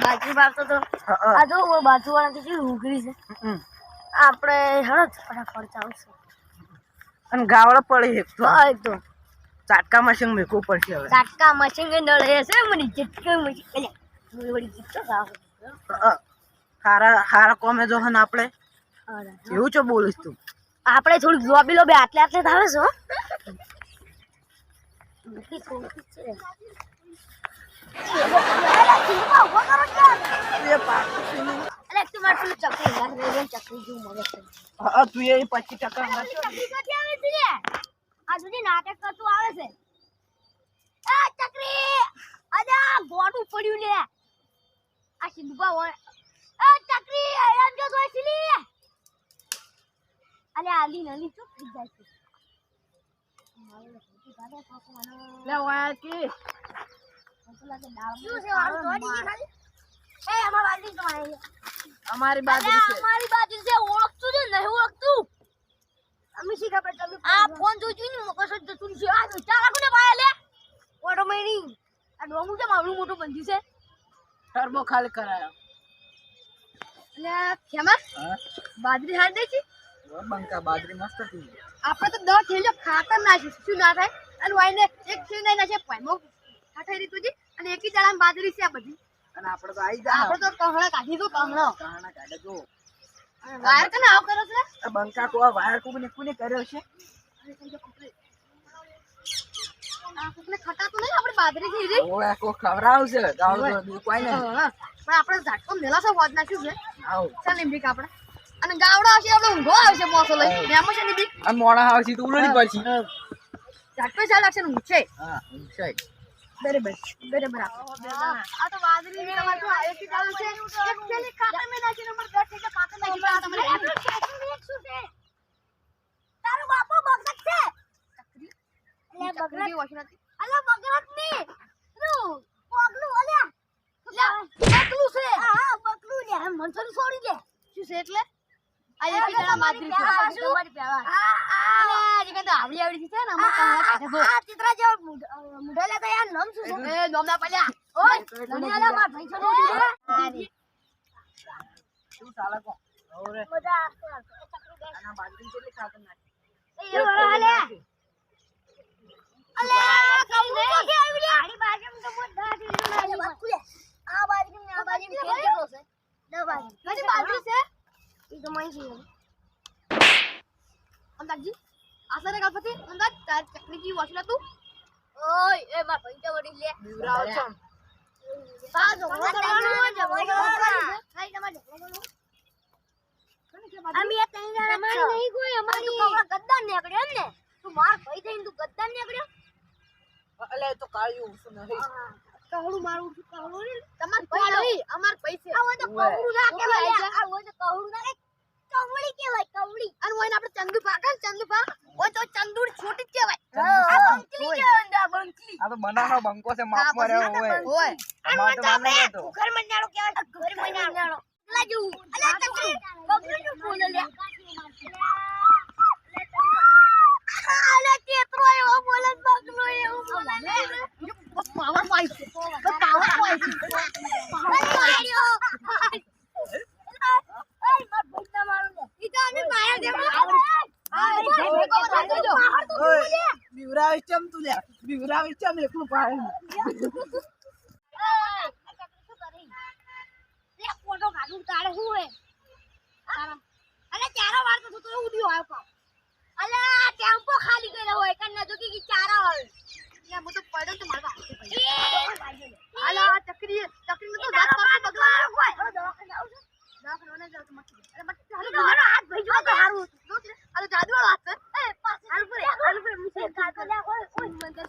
બાકી બાપતો તો આ જો બાજુવાળા કેટલી ઉઘરી છે. આપણે હળદ ફટાફટ ચાલશું અને ગાવડા પડી એક તો હા તો ચાટકા મશીન મેકવું પડશે હવે. ચાટકા મશીન કે નળે છે મને જેટકે મશીન વળી જીતો સાવ હારા કોમે જો હન આપણે એવું ચો બોલીશ તું. આપણે થોડું લોબી લોબી આટલે આટલે જ આવે છે હો. કેટલી ખોટી છે અરે તું માર પેલું ચકરી ચકરી જેવું મળે છે. હા તું એ 25% આ સુધી નાટક કરતું આવે છે. એ ચકરી અજા ગોડું પડ્યું લે આ સિંધુબા હોય. એ ચકરી આમ જો જોઈલી અલે આલી નલી ચૂપ થઈ જાય છે. લે વાય કે શું છે વાળું દોડી ગઈ ખાલી. એ અમાર બાજુ તો આય અમારી બાજરી છે. અમારી બાજુ છે ઓળખતું છે નહીં ઓળખતું. અમે શી ખબર તમે આ ફોન જોઈ ને મકસ જ તું છે આ ચાલા કોને પાયા લે ઓટો મેરી આ ડોમું છે મારું મોટું બંધી છે. ટર્બો ખાલી કરાયો અને ખેમા બાજરી હાલ દે છે. બંકા બાજરી મસ્ત હતી. આપણે તો 10 થેલીઓ ખાતર નાખી શું ના થાય અને વાઈને એક થેલી નહીં નાખે પાઈમો ખાઠાઈ રીતું છે અને એકી દાડામાં બાજરી છે આ બધી. અને આપણે તો આવી જા આપણે તો કહણા કાઢી દો કહણા કાઢે જો વાયર કને આવ કરો છે. આ બંકા કો વાયર કોને કર્યો છે. આ કોને ખટાતું નહીં આપણે બાજરી થી રે ઓય કો ખવરાવશે ગાવડો દુ કોઈ નહીં. પણ આપણે ઝાટકો મેલા વાદ નાખ્યું છે. આવ ચાલ લીંબી આપણે અને ગાવડો આવશે આપણે ઊંઘો આવશે મોસો લઈ મેમો છે લીંબી આ મોણા આવશે તો ઉલડી પડશે. ઝાટકો ચાલ આવશે ને ઊંચે હા ઊંચાઈ બરાબર આ તો બાજરી ની તમાર તો એક થી ચાલ છે એક થેલી ખાતર મે નાખીને અમાર 10 થેલી ખાતર નાખી પણ તમને એટલું શું છે તારો બાપો બગડક છે અલે બગડક વશનાતી અલે બગડક ની નું પગલું અલ્યા બગલું છે હા બગલું લે મન તો છોડી દે શું છે એટલે આ એક જણા માદરી છે તમારી પેવા અલે જે કે આવડી આવડી છે ને અમાર કહા કાઢે દો આ ચિત્રા જે મુઢેલા તો યાર નામ શું છે એ નામના પડ્યા ઓય નની આલા માર ભાઈ છો શું ચાલે કો ઓરે મજા આના બાજરી કેટલી ખાતર નાખી એ વરા હાલે અલે કઈ નહીં આવી લે આડી બાજુમાં તો બધા થી બાકુલે આ બાજુમાં આ બાજુમાં ફેર કેટલો છે 10 બાજુ કઈ બાજુ છે ઈ તો મઈ છે અંદાજી આસરે ગણપતિ અંદાજ તાર ચકરી કી વસલા તું ઓય એ માર ભાઈ તો વડી લે બીવરાવ છો બાજો ખાઈ તમારે અમે એ તઈ જણા અમાર નહીં કોઈ અમારી તું કપડા ગદ્દાર નીકળ્યો એમ ને તું માર ભાઈ થઈને તું ગદ્દાર નીકળ્યો અલે તો કાળિયું શું નહીં કહુડું મારું કહુડું ને તમાર ભાઈ અમાર પૈસે આ હોય તો કહુડું ના કહેવાય આ હોય તો કહુડું ના કવળી કહેવાય કવળી અને હોય ને આપણે ચંદુપા હોય તો ચંદુર છોટી જ કહેવાય આ બંકલી કહેવાય આ બંકલી આ તો બનાનો બંકો છે માપ માં રહ્યો હોય અમાર તો માને તો ઘર મનાળો કહેવાય ઘર મનાળો લાજુ અલે ચકરી બબલું નું ફૂલ લે અલે કેતરો એવો બોલે બગલો એવું બોલે પાવર પાઈ છે પાવર પાઈ છે પાવર પાઈ બીવરાવ ચમ તું લે બીવરાવ ચમ એકલું પાડે લે ફોટો કાઢું તારે હું હે અલે ચારો વાર તો તો ઉડ્યો આવ્યો કા અલે ટેમ્પો ખાલી કર્યો હોય કન્ના જો કે ચારા હોય લે મો તો પડ્યો તો મારવા અલે ચકરી તો દાંત પર બગલા હોય દવાખાને આવજો દવાખાને જાવ તો મત અરે મત હાલો હાથ ભઈ જો તો હારું અલે જાદુ વાળો હાથ એ પાસ હાલ પર મુસે કાકો લે ઓય મંદર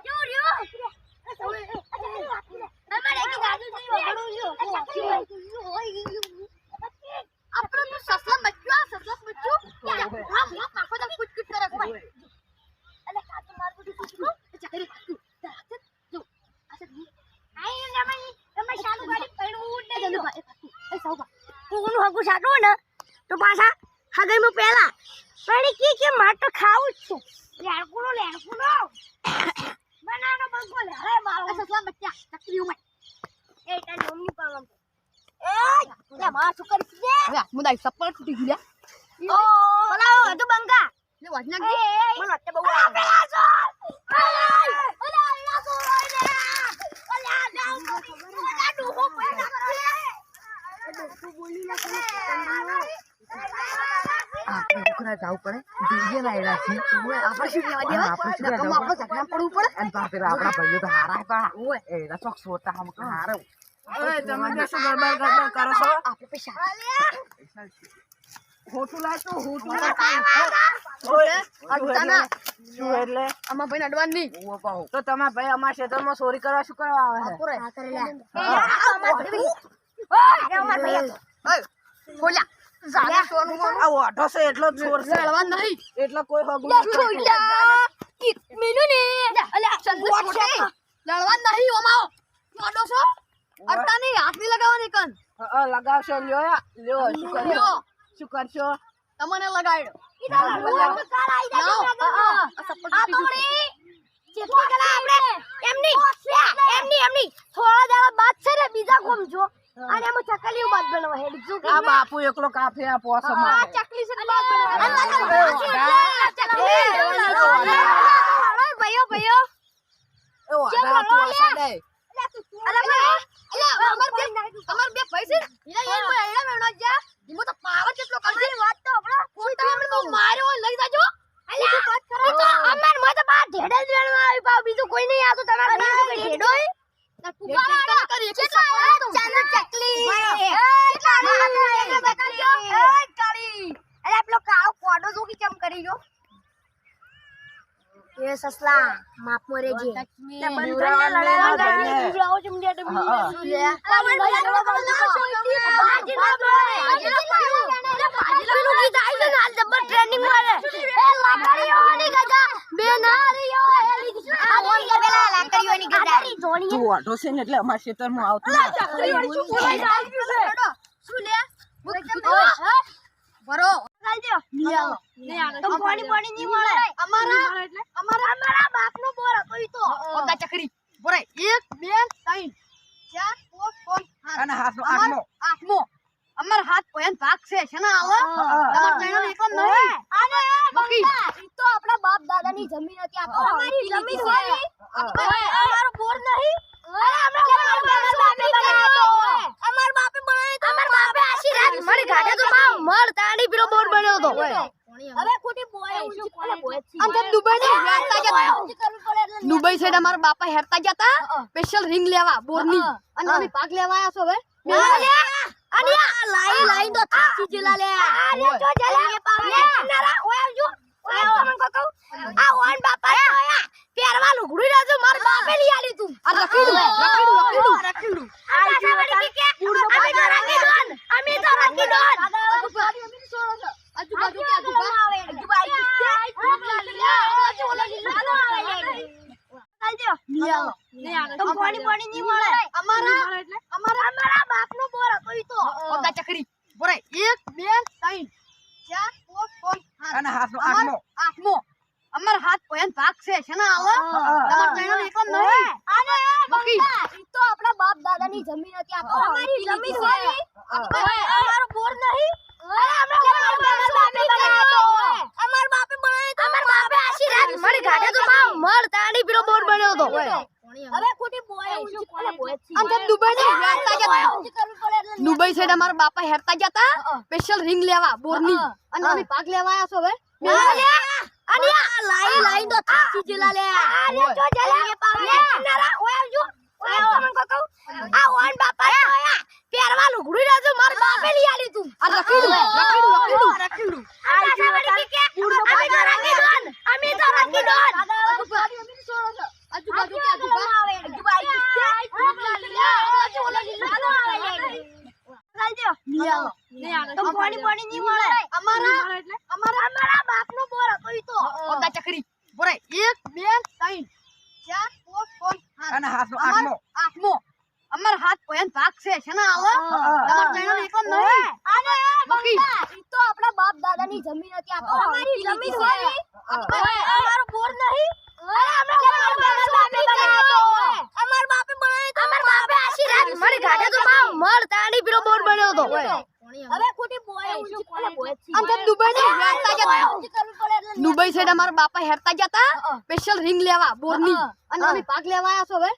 જો રિયો અમારે કે જાદુ નહીં વગડું જો આપણો તો સસલા બચ્ચું હા કાકો તો કુછ કરે ભાઈ અલે કાકો માર બધું કુછ ચકરી જો આસે આઈ તમે ચાલુ ગાડી પડું ને જલ્દી ભાઈ એ સાઉબા કોનું હગું સાટું ને તો પાછા હગઈમાં પહેલા પડી કે માર તો ખાવું જ છે લેણકુનો બનાનો બંકો લે અરે મારો સસલા બચ્ચા ચકરી ઉમે એ તારી મમ્મી પાવમ એ લે માર શું કરી દે હવે મુદાઈ સપલ તૂટી ગયું લે ઓ બોલાવો તો બંકા લે વાજના મને અત્તે બહુ પેલા છો ઓલા એના તો ઓલે ઓલા જાવ ઓલા ડૂબો પેલા ડૂબો બોલી ના આપણે ઉકરા જાવ પડે દીજે ના એડા છે ઓય આપણે શું લેવા દેવા આપણે શું લેવા આપણે ઝગડા પડવું પડે અને પાપે આપણા ભાઈઓ તો હારા પા ઓય એ રસોક સોતા હમ હારે ઓય તમે જે શું ગડબડ કરો છો આપણે પૈસા હોટું લાવશો હોટું ઓય અડતાના શું એટલે આમાં ભાઈ અડવાન ની ઓ પાહો તો તમારા ભાઈ અમારા ક્ષેત્રમાં ચોરી કરવા શું કરવા આવે છે પૂરે આ કરે લે ઓય બોલ્યા જાને સોનું મોનું આ ઓઢો છે એટલો જ ચોર છે લડવા નહીં એટલે કોઈ હગું મિનુ ને અલ્યા સંદોષ લડવા નહીં ઓમાઓ મોડો છો અડતા નહીં હાથ નહીં લગાવવાની કન લગાવશો લ્યો લ્યો શું કરશો લ્યો. શું કરશો તમને લગાડ્યો બીજા કોમ જો અને એમ ચકલી બાદ બનવા હેડ જો આ બાપુ એકલો કાફે આ પોસો માં ચકલી છે બાદ ભયો ભયો એ ઓઢા પોસો દે તમાર બે પૈસે ઈરા એમ એડા મેણો જા ઈમો તો પાવર કેટલો કરશે વાત તો આપણો ખોટા હમણે તો માર્યો લઈ જાજો અલ્યા વાત કરો તો અમાર મો તો બા ઢેડે જ વેણવા આવી પાવ બીજું કોઈ નહીં આતો તમારે ઢેડો એ સસલા માપ મોરે જે તું ઓઢો છે ને એટલે અમારા ક્ષેત્રમાં આવતું બરો અમારા બાપનો બોર હતો ઈ તો ઓગા ચકરી બોરે 1 2 3 4 5 અને હાથનો 6 આઠમો 8મો અમાર હાથ પોયન ભાગ છે શેના આવે તમાર ચેનલ એકમ નહીં અને બાકી ઈ તો આપણા બાપ દાદાની જમીન હતી આ તો અમારી જમીન છે અમારો બોર નહીં અમાર બાપે બનાવ્યો અમાર બાપે આશીર્વાદ મારી ગાડે તો મળ તાણી પેલો બોર્ડ બન્યો હતો હવે ખોટી બોય ઊંચી કોને બોય આમ તો દુબઈ ની હેરતા જતા દુબઈ સાઈડ અમારા બાપા હેરતા જતા સ્પેશિયલ રિંગ લેવા બોરની અને અમે ભાગ લેવા આવ્યા છો હવે લાઈ તો થાકી જેલા લે જો જલે પાવે નરા ઓય જો ઓય મને કહો આ ઓન બાપા આયા પહેરવા લુગડું રાજો માર બાપે લઈ આલી તું આ રખીડું આ સાવડી કે અમે તો રાખી દોન આજુબાજુ કે અમારા બાપનો બોર હતો ઈ તો ઓગા ચકરી બોરે 1 2 3 4 5 અને હાથનો 8મો અમાર હાથ પોયન ભાગ છે શેના આવે તમાર ચેનલ એકમ નહીં અને બાકી ઈ તો આપણા બાપ દાદાની જમીન હતી આ તો અમારી જમીન છે અમારો બોર નહીં અમાર બાપે બનાવ્યો અમાર બાપે આશીર્વાદ મારી ગાડે તો મળ તાણી પેલો બોર્ડ બન્યો હતો હવે ખોટી બોય ઊંચી કોને બોય આમ તો દુબઈ ની હેરતા જતા દુબઈ સાઈડ અમારા બાપા હેરતા જતા સ્પેશિયલ રિંગ લેવા બોરની અને અમે ભાગ લેવા આવ્યા છો હવે લાઈ તો થાકી જેલા લે જો જલે પાવે નરા ઓય જો ઓય મને કહો આ ઓન બાપા આયા પહેરવા લુગડું રાજો માર બાપે લઈ આલી તું આ રખીડું આ સાવડી કે અમે તો રાખી દોન આજુબાજુ કે અમારા બાપનો બોર હતો ઈ તો ઓગા ચકરી બોરે 1 2 3 4 5 અને હાથનો 8મો અમાર હાથ પોયન ભાગ છે શેના આવે તમાર ચેનલ એકમ નહીં અને બાકી ઈ તો આપણા બાપ દાદાની જમીન હતી આ તો અમારી જમીન છે અમારો બોર નહીં અમાર બાપે આશીર્વાદ મારી ગાડે તો મળ તાણી પેલો બોર બન્યો હતો હવે ખોટી બોય આમ તો દુબઈ ને હેરતા જતા દુબઈ સાઈડ અમારા બાપા હેરતા જતા સ્પેશિયલ રિંગ લેવા બોરની અને અમે ભાગ લેવા આયા છો હવે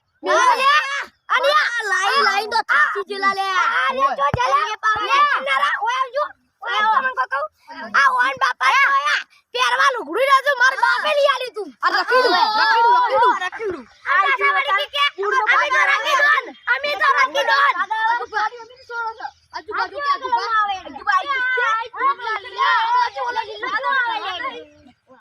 લાઈ તો થાકી જેલા લે